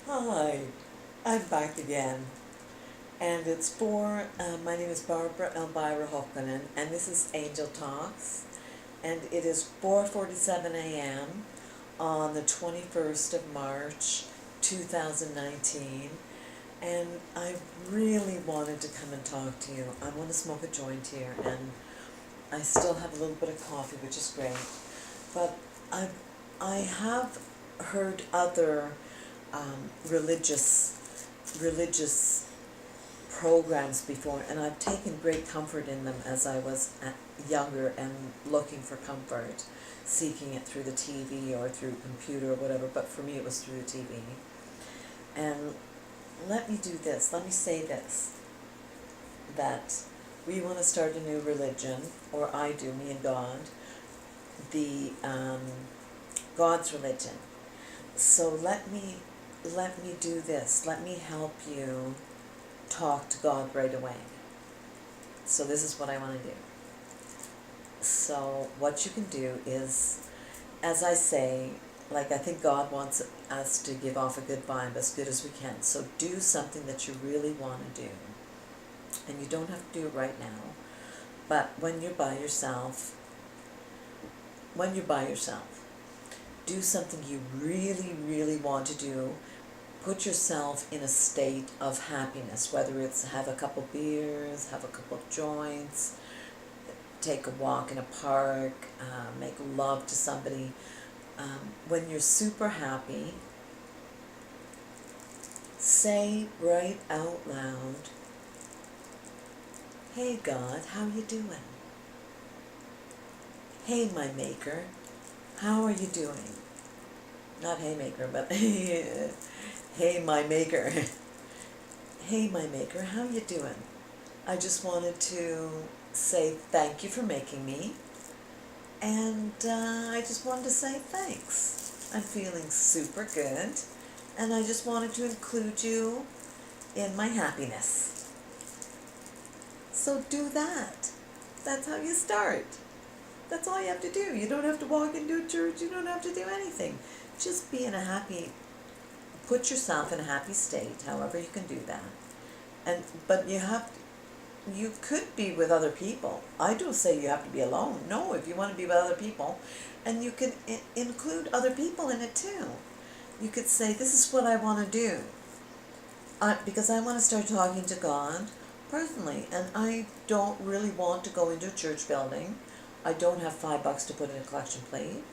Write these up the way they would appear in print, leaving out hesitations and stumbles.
Hi, I'm back again, and my name is Barbara Elvira Hopkanen, and this is Angel Talks, and it is 4:47 a.m. on the 21st of March, 2019, and I really wanted to come and talk to you. I want to smoke a joint here, and I still have a little bit of coffee, which is great, but I, I have heard other religious programs before, and I've taken great comfort in them as I was younger and looking for comfort, seeking it through the TV or through computer or whatever, but for me it was through the TV. And let me do this, let me say this, that we want to start a new religion, or I do, me and God, the God's religion. So let me do this. Let me help you talk to God right away. So this is what I want to do. So what you can do is, as I say, like I think God wants us to give off a good vibe as good as we can. So do something that you really want to do. And you don't have to do it right now. But when you're by yourself, do something you really, really want to do. Put yourself in a state of happiness, whether it's have a couple beers, have a couple joints, take a walk in a park, make love to somebody. When you're super happy, say right out loud, "Hey God, how you doing? Hey my maker, how are you doing?" Not hey maker, but hey my maker. "Hey my maker, how you doing? I just wanted to say thank you for making me, and I just wanted to say thanks. I'm feeling super good, and I just wanted to include you in my happiness." So do that. That's how you start. That's all you have to do. You don't have to walk into a church. You don't have to do anything. Just be in a happy, put yourself in a happy state, however you can do that. But you could be with other people. I don't say you have to be alone. No, if you want to be with other people, and you can include other people in it too. You could say, "This is what I want to do, because I want to start talking to God personally, and I don't really want to go into a church building. I don't have $5 to put in a collection plate,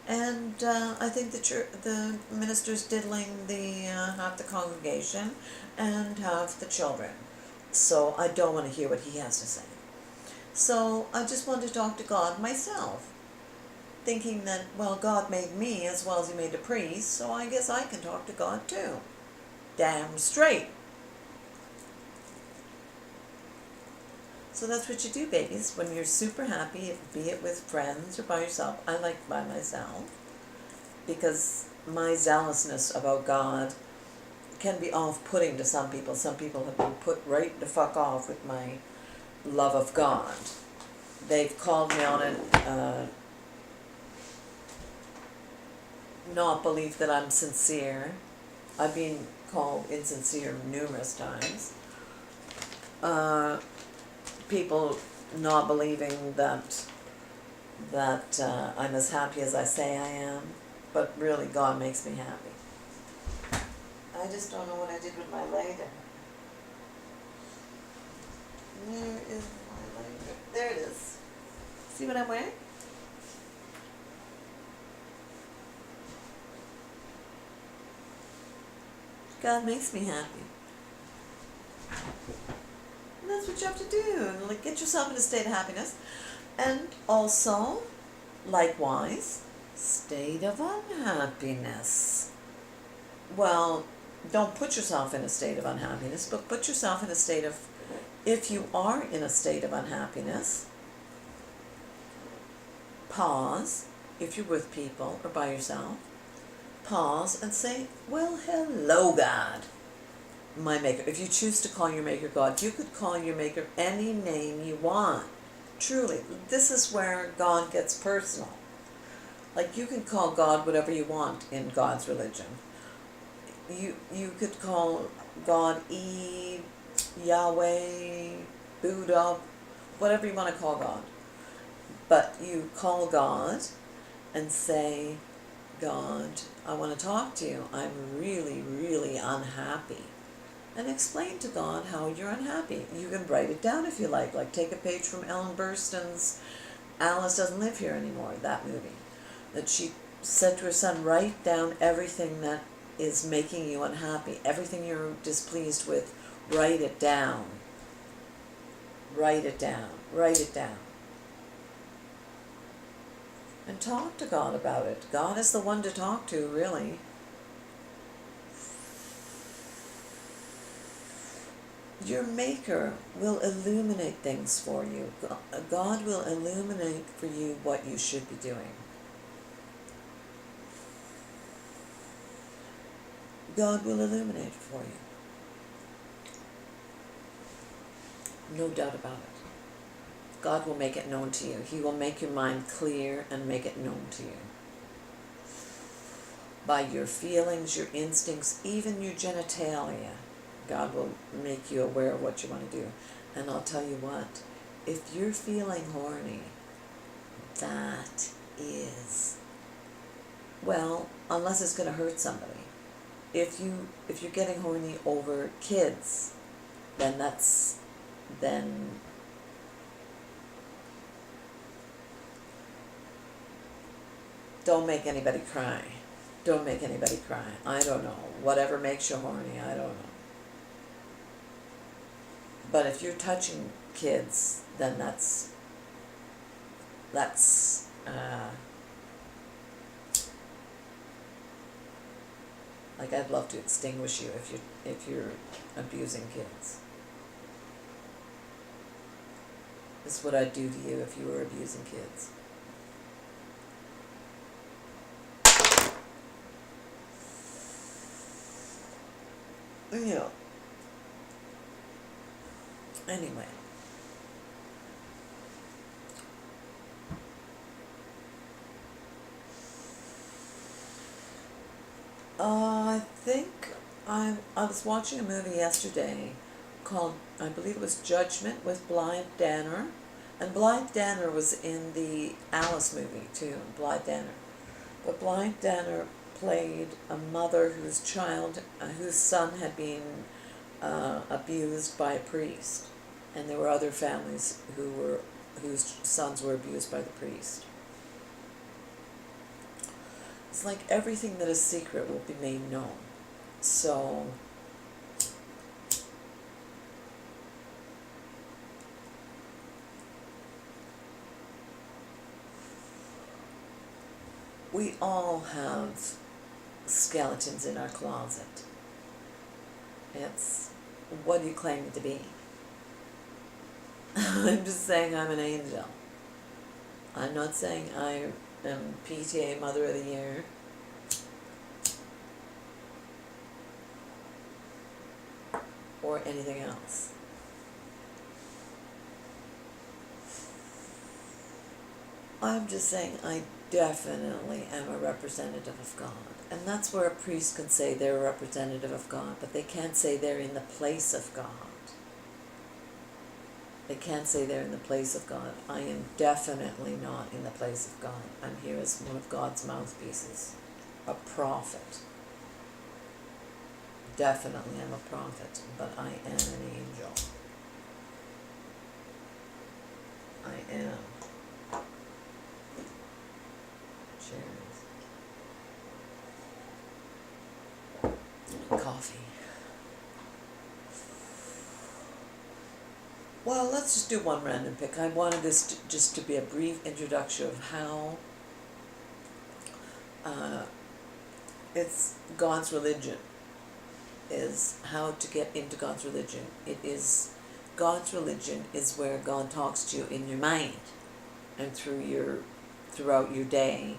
and I think the minister's diddling the half the congregation and half the children. So I don't want to hear what he has to say. So I just want to talk to God myself, thinking that, well, God made me as well as he made the priest, so I guess I can talk to God too. Damn straight." So that's what you do, babies, when you're super happy, be it with friends or by yourself. I like by myself, because my zealousness about God can be off-putting to some people. Some people have been put right the fuck off with my love of God. They've called me on it, not belief that I'm sincere. I've been called insincere numerous times. People not believing that I'm as happy as I say I am, but really God makes me happy. I just don't know what I did with my lighter. Where is my lighter? There it is. See what I'm wearing? God makes me happy. And that's what you have to do. Like, get yourself in a state of happiness. And also, likewise, state of unhappiness. Well, don't put yourself in a state of unhappiness, but put yourself in a state of, if you are in a state of unhappiness, pause, if you're with people or by yourself, pause and say, "Well, hello, God, my maker." If you choose to call your maker God, you could call your maker any name you want. Truly, this is where God gets personal. Like, you can call God whatever you want in God's religion. You could call God E, Yahweh, Buddha, whatever you want to call God. But you call God and say, God, I want to talk to you. I'm really, really unhappy. And explain to God how you're unhappy. You can write it down if you like take a page from Ellen Burstyn's Alice Doesn't Live Here Anymore, that movie. That she said to her son, write down everything that is making you unhappy, everything you're displeased with, write it down. Write it down. Write it down. And talk to God about it. God is the one to talk to, really. Your Maker will illuminate things for you. God will illuminate for you what you should be doing. God will illuminate for you. No doubt about it. God will make it known to you. He will make your mind clear and make it known to you. By your feelings, your instincts, even your genitalia, God will make you aware of what you want to do. And I'll tell you what, if you're feeling horny, that is, well, unless it's going to hurt somebody. If you're getting horny over kids, then don't make anybody cry. Don't make anybody cry. I don't know. Whatever makes you horny, I don't know. But if you're touching kids, then that's like I'd love to extinguish you if you're abusing kids. This is what I'd do to you if you were abusing kids. You know. Anyway. I think I was watching a movie yesterday called, I believe it was Judgment, with Blythe Danner. And Blythe Danner was in the Alice movie too, Blythe Danner. But Blythe Danner played a mother whose son had been abused by a priest. And there were other families whose sons were abused by the priest. It's like everything that is secret will be made known. So we all have skeletons in our closet. It's, what do you claim it to be? I'm just saying I'm an angel. I'm not saying I am PTA Mother of the Year. Or anything else. I'm just saying I definitely am a representative of God. And that's where a priest can say they're a representative of God, but they can't say they're in the place of God. They can't say they're in the place of God. I am definitely not in the place of God. I'm here as one of God's mouthpieces, a prophet. Definitely I'm a prophet, but I am an angel. I am. Cheers. Coffee. Well, let's just do one random pick. I wanted this just to be a brief introduction of how it's God's religion, is how to get into God's religion. It is, God's religion is where God talks to you in your mind and throughout your day.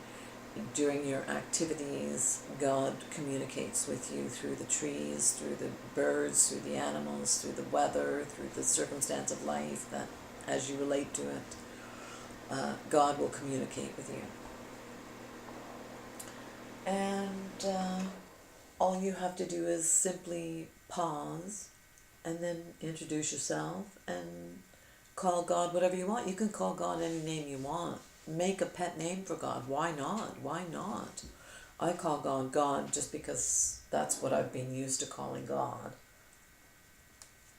During your activities, God communicates with you through the trees, through the birds, through the animals, through the weather, through the circumstance of life, that as you relate to it, God will communicate with you. And all you have to do is simply pause and then introduce yourself and call God whatever you want. You can call God any name you want. Make a pet name for God. Why not? Why not? I call God God just because that's what I've been used to calling God.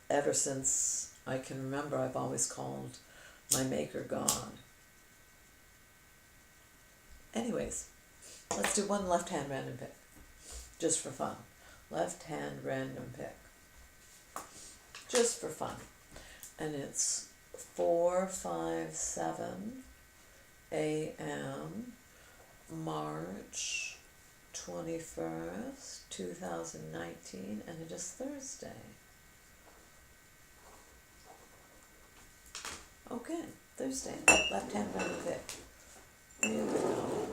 Ever since I can remember, I've always called my Maker God. Anyways, let's do one left hand random pick, just for fun. Left hand random pick, just for fun. And it's 4:57 a.m. March 21st, 2019, and it is Thursday. Okay, Thursday, left hand random pick. Here we go.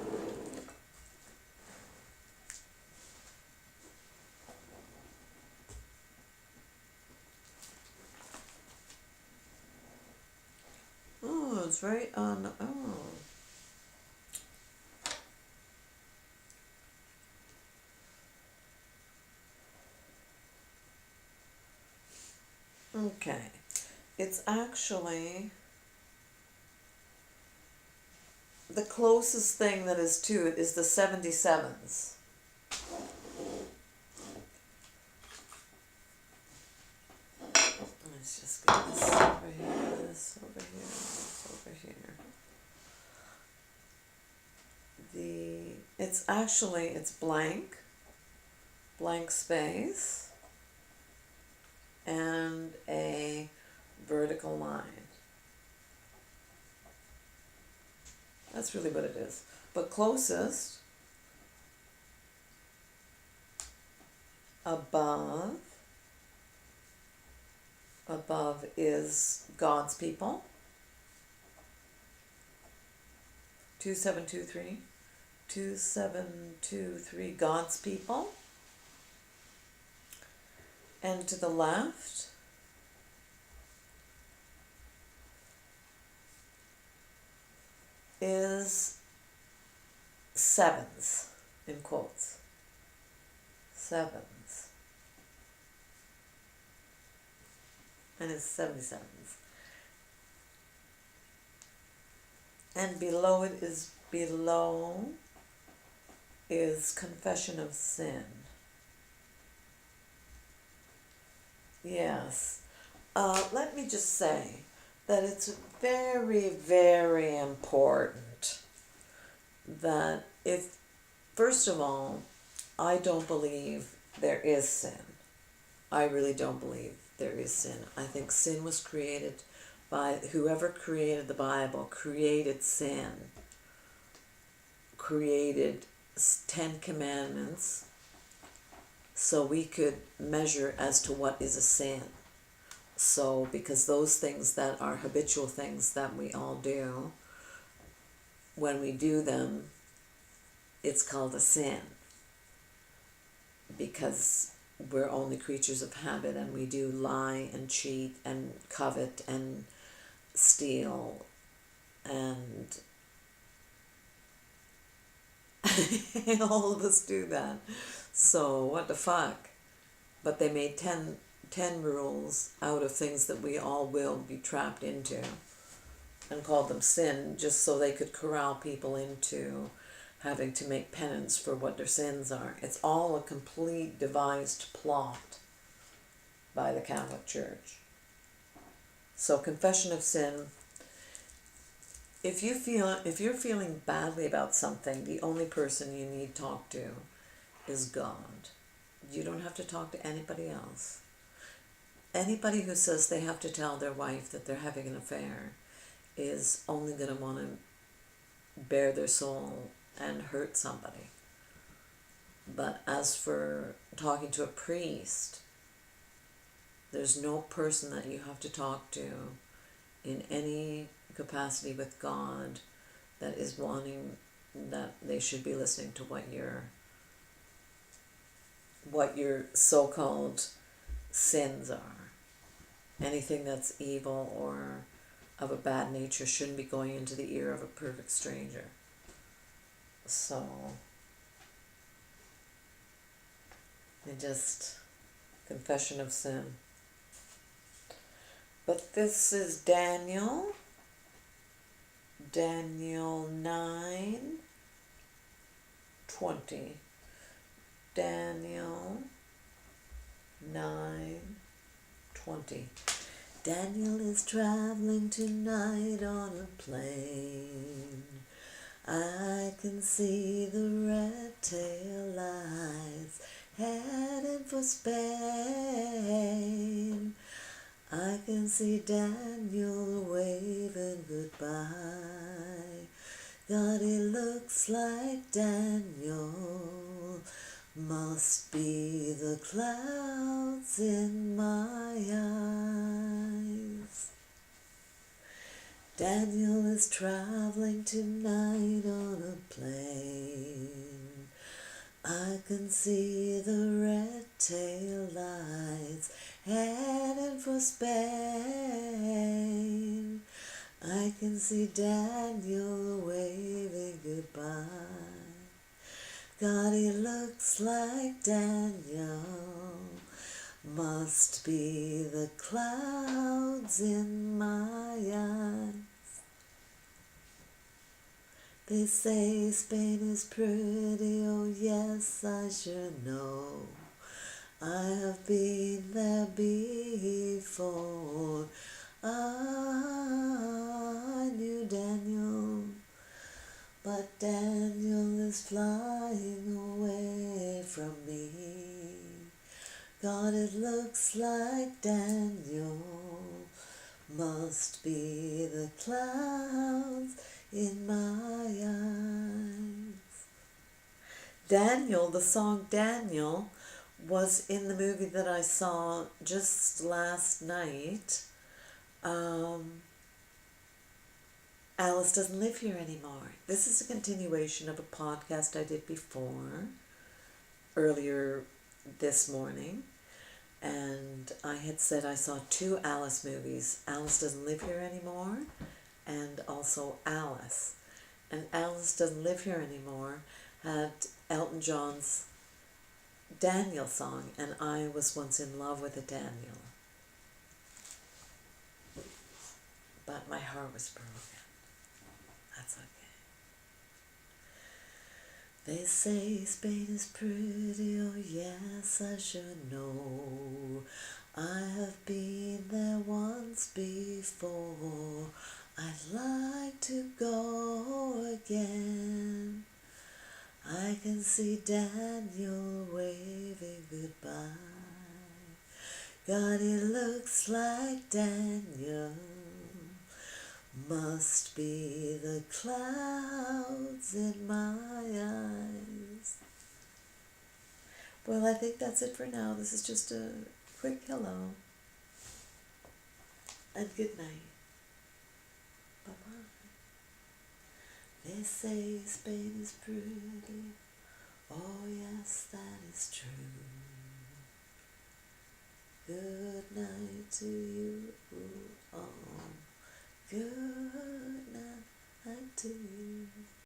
Oh, it's right on. Oh. Okay. It's actually the closest thing that is to it is the 77s. Let's just get this over here, this over here, this over here. It's blank space, and a vertical line. That's really what it is. But closest, above is God's people. 2723. 2723, God's people. And to the left is sevens, in quotes. Sevens. And it's 77s. And below is confession of sin. Yes. Let me just say that it's very, very important that first of all, I don't believe there is sin. I really don't believe there is sin. I think sin was created by whoever created the Bible, created sin, created 10 commandments so we could measure as to what is a sin. So, because those things that are habitual things that we all do, when we do them, it's called a sin. Because we're only creatures of habit, and we do lie and cheat and covet and steal and all of us do that. So what the fuck? But they made 10 rules out of things that we all will be trapped into and called them sin, just so they could corral people into having to make penance for what their sins are. It's all a complete devised plot by the Catholic Church. So confession of sin. If you're feeling badly about something, the only person you need to talk to is God. You don't have to talk to anybody else. Anybody who says they have to tell their wife that they're having an affair is only going to want to bare their soul and hurt somebody. But as for talking to a priest, there's no person that you have to talk to in any capacity with God that is wanting that they should be listening to what your so-called sins are. Anything that's evil or of a bad nature shouldn't be going into the ear of a perfect stranger. So and just confession of sin. But this is Daniel 9:20. Daniel 9:20. Daniel is traveling tonight on a plane. I can see the red tail lights headed for Spain. I can see Daniel waving goodbye. God, he looks like Daniel. Must be the clouds in my eyes. Daniel is traveling tonight on a plane. I can see the red tail lights heading for Spain. I can see Daniel waving goodbye. God, he looks like Daniel. Must be the clouds in my eyes. They say Spain is pretty, oh yes, I sure know. I have been there before. I knew Daniel, but Daniel is flying away from me. God, it looks like Daniel. Must be the clouds in my eyes. Daniel, the song Daniel, was in the movie that I saw just last night. Alice Doesn't Live Here Anymore. This is a continuation of a podcast I did before, earlier this morning. And I had said I saw 2 Alice movies, Alice Doesn't Live Here Anymore and also Alice. And Alice Doesn't Live Here Anymore had Elton John's Daniel song, and I was once in love with a Daniel. But my heart was broken. That's okay. They say Spain is pretty, oh yes, I should know. I have been there once before. I'd like to go again. I can see Daniel waving goodbye. God, he looks like Daniel. Must be the clouds in my eyes. Well, I think that's it for now. This is just a quick hello. And good night. Bye-bye. They say Spain is pretty. Oh, yes, that is true. Good night to you all. Good night to you.